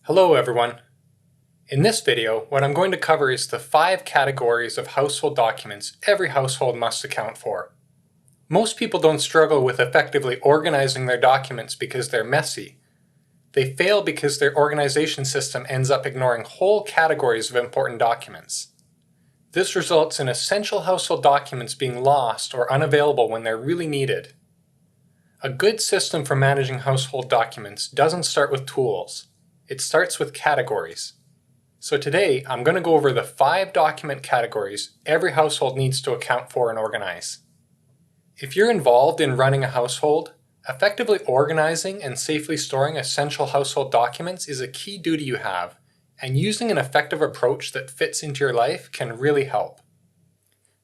Hello everyone. In this video, what I'm going to cover is the 5 categories of household documents every household must account for. Most people don't struggle with effectively organizing their documents because they're messy. They fail because their organization system ends up ignoring whole categories of important documents. This results in essential household documents being lost or unavailable when they're really needed. A good system for managing household documents doesn't start with tools. It starts with categories. So today, I'm going to go over the 5 document categories every household needs to account for and organize. If you're involved in running a household, effectively organizing and safely storing essential household documents is a key duty you have, and using an effective approach that fits into your life can really help.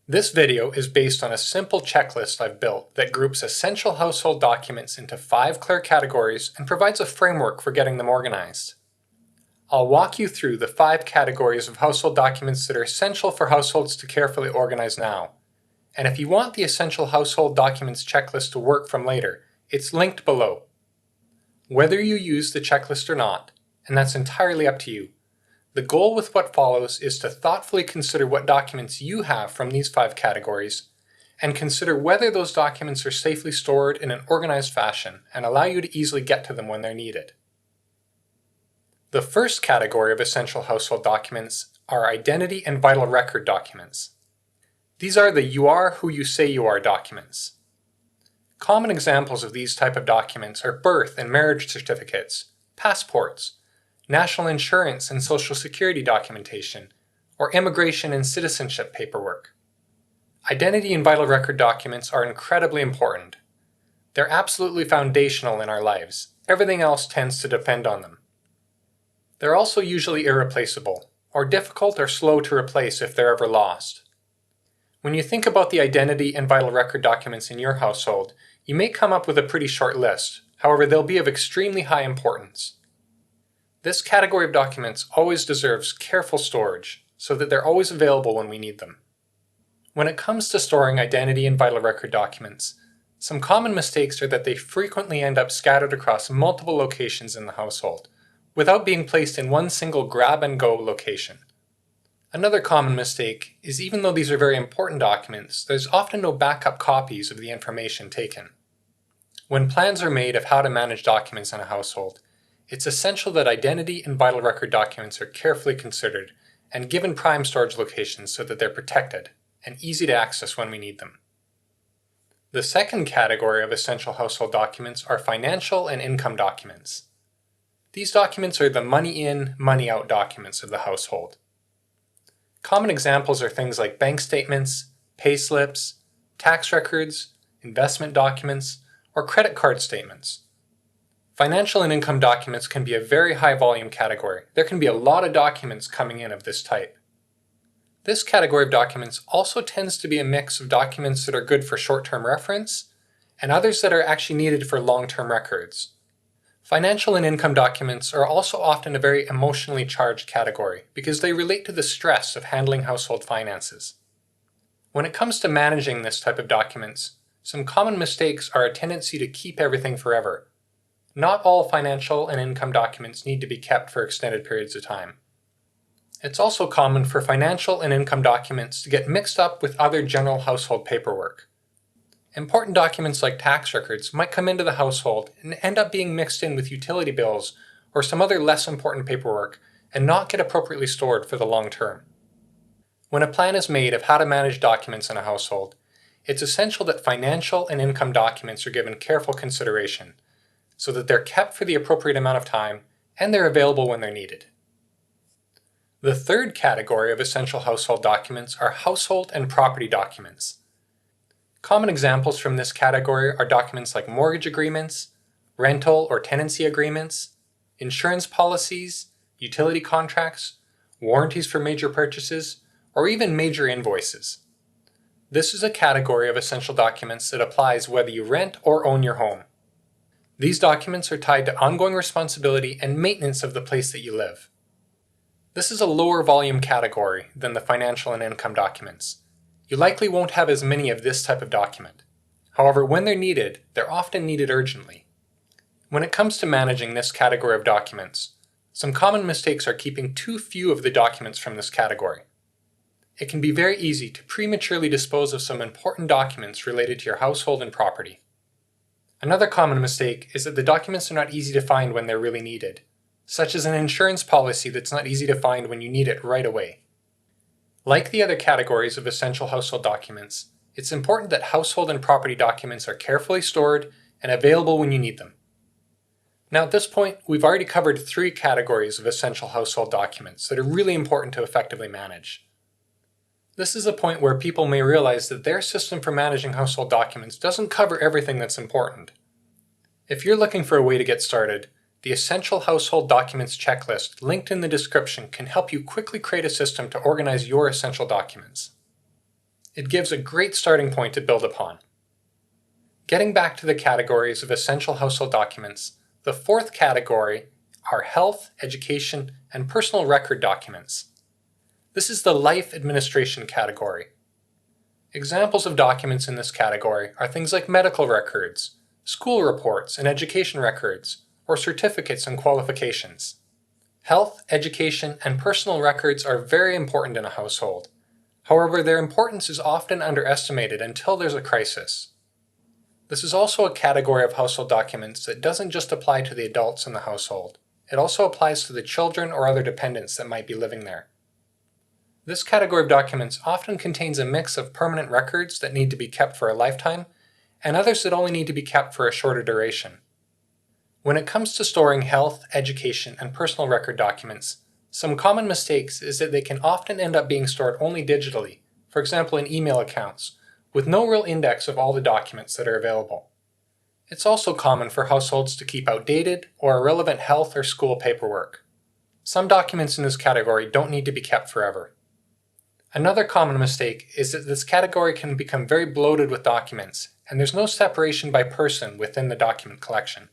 This video is based on a simple checklist I've built that groups essential household documents into 5 clear categories and provides a framework for getting them organized. I'll walk you through the 5 categories of household documents that are essential for households to carefully organize now. And if you want the essential household documents checklist to work from later, it's linked below. Whether you use the checklist or not, and that's entirely up to you, the goal with what follows is to thoughtfully consider what documents you have from these 5 categories, and consider whether those documents are safely stored in an organized fashion and allow you to easily get to them when they're needed. The first category of essential household documents are identity and vital record documents. These are the "you are who you say you are" documents. Common examples of these type of documents are birth and marriage certificates, passports, national insurance and social security documentation, or immigration and citizenship paperwork. Identity and vital record documents are incredibly important. They're absolutely foundational in our lives. Everything else tends to depend on them. They're also usually irreplaceable, or difficult or slow to replace if they're ever lost. When you think about the identity and vital record documents in your household, you may come up with a pretty short list. However, they'll be of extremely high importance. This category of documents always deserves careful storage, so that they're always available when we need them. When it comes to storing identity and vital record documents, some common mistakes are that they frequently end up scattered across multiple locations in the household, without being placed in one single grab-and-go location. Another common mistake is even though these are very important documents, there's often no backup copies of the information taken. When plans are made of how to manage documents in a household, it's essential that identity and vital record documents are carefully considered and given prime storage locations so that they're protected and easy to access when we need them. The second category of essential household documents are financial and income documents. These documents are the money in, money out documents of the household. Common examples are things like bank statements, pay slips, tax records, investment documents, or credit card statements. Financial and income documents can be a very high volume category. There can be a lot of documents coming in of this type. This category of documents also tends to be a mix of documents that are good for short-term reference and others that are actually needed for long-term records. Financial and income documents are also often a very emotionally charged category because they relate to the stress of handling household finances. When it comes to managing this type of documents, some common mistakes are a tendency to keep everything forever. Not all financial and income documents need to be kept for extended periods of time. It's also common for financial and income documents to get mixed up with other general household paperwork. Important documents like tax records might come into the household and end up being mixed in with utility bills or some other less important paperwork and not get appropriately stored for the long term. When a plan is made of how to manage documents in a household, it's essential that financial and income documents are given careful consideration, so that they're kept for the appropriate amount of time and they're available when they're needed. The third category of essential household documents are household and property documents. Common examples from this category are documents like mortgage agreements, rental or tenancy agreements, insurance policies, utility contracts, warranties for major purchases, or even major invoices. This is a category of essential documents that applies whether you rent or own your home. These documents are tied to ongoing responsibility and maintenance of the place that you live. This is a lower volume category than the financial and income documents. You likely won't have as many of this type of document. However, when they're needed, they're often needed urgently. When it comes to managing this category of documents, Some common mistakes are keeping too few of the documents from this category. It can be very easy to prematurely dispose of some important documents related to your household and property. Another common mistake is that the documents are not easy to find when they're really needed, such as an insurance policy that's not easy to find when you need it right away. Like the other categories of essential household documents, it's important that household and property documents are carefully stored and available when you need them. Now at this point, we've already covered 3 categories of essential household documents that are really important to effectively manage. This is a point where people may realize that their system for managing household documents doesn't cover everything that's important. If you're looking for a way to get started, the Essential Household Documents checklist linked in the description can help you quickly create a system to organize your essential documents. It gives a great starting point to build upon. Getting back to the categories of essential household documents, the 4th category are health, education, and personal record documents. This is the life administration category. Examples of documents in this category are things like medical records, school reports and education records, or certificates and qualifications. Health, education, and personal records are very important in a household. However, their importance is often underestimated until there's a crisis. This is also a category of household documents that doesn't just apply to the adults in the household. It also applies to the children or other dependents that might be living there. This category of documents often contains a mix of permanent records that need to be kept for a lifetime, and others that only need to be kept for a shorter duration. When it comes to storing health, education, and personal record documents, some common mistakes is that they can often end up being stored only digitally, for example in email accounts, with no real index of all the documents that are available. It's also common for households to keep outdated or irrelevant health or school paperwork. Some documents in this category don't need to be kept forever. Another common mistake is that this category can become very bloated with documents, and there's no separation by person within the document collection.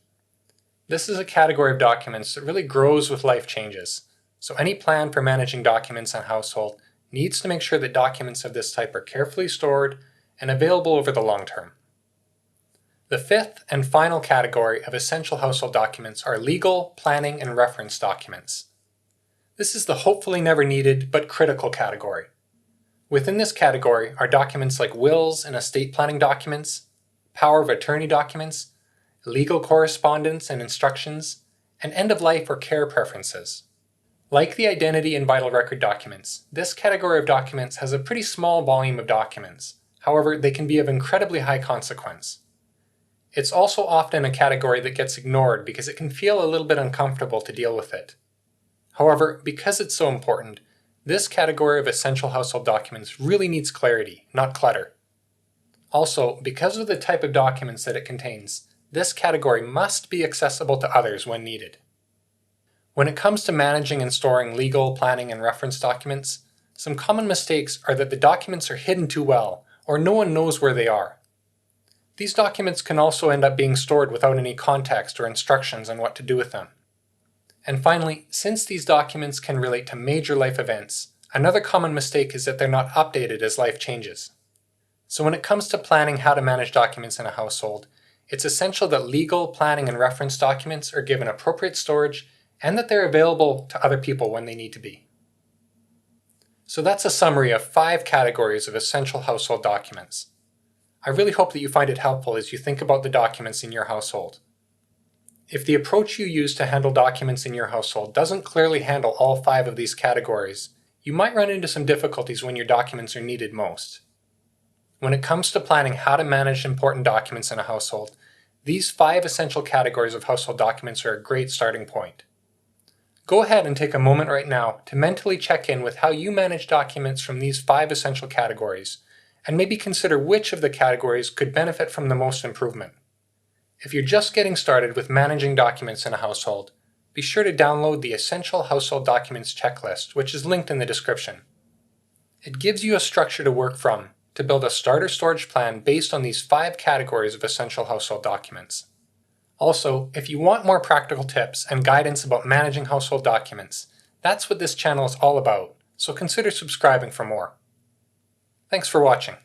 This is a category of documents that really grows with life changes, so any plan for managing documents in a household needs to make sure that documents of this type are carefully stored and available over the long term. The 5th and final category of essential household documents are legal, planning, and reference documents. This is the hopefully never needed but critical category. Within this category are documents like wills and estate planning documents, power of attorney documents, legal correspondence and instructions, and end-of-life or care preferences. Like the identity and vital record documents, this category of documents has a pretty small volume of documents. However, they can be of incredibly high consequence. It's also often a category that gets ignored because it can feel a little bit uncomfortable to deal with it. However, because it's so important, this category of essential household documents really needs clarity, not clutter. Also, because of the type of documents that it contains, this category must be accessible to others when needed. When it comes to managing and storing legal, planning, and reference documents, some common mistakes are that the documents are hidden too well, or no one knows where they are. These documents can also end up being stored without any context or instructions on what to do with them. And finally, since these documents can relate to major life events, another common mistake is that they're not updated as life changes. So when it comes to planning how to manage documents in a household, it's essential that legal, planning, and reference documents are given appropriate storage and that they're available to other people when they need to be. So that's a summary of 5 categories of essential household documents. I really hope that you find it helpful as you think about the documents in your household. If the approach you use to handle documents in your household doesn't clearly handle all 5 of these categories, you might run into some difficulties when your documents are needed most. When it comes to planning how to manage important documents in a household, these 5 essential categories of household documents are a great starting point. Go ahead and take a moment right now to mentally check in with how you manage documents from these 5 essential categories, and maybe consider which of the categories could benefit from the most improvement. If you're just getting started with managing documents in a household, be sure to download the Essential Household Documents checklist, which is linked in the description. It gives you a structure to work from to build a starter storage plan based on these 5 categories of essential household documents. Also, if you want more practical tips and guidance about managing household documents, that's what this channel is all about, so consider subscribing for more. Thanks for watching.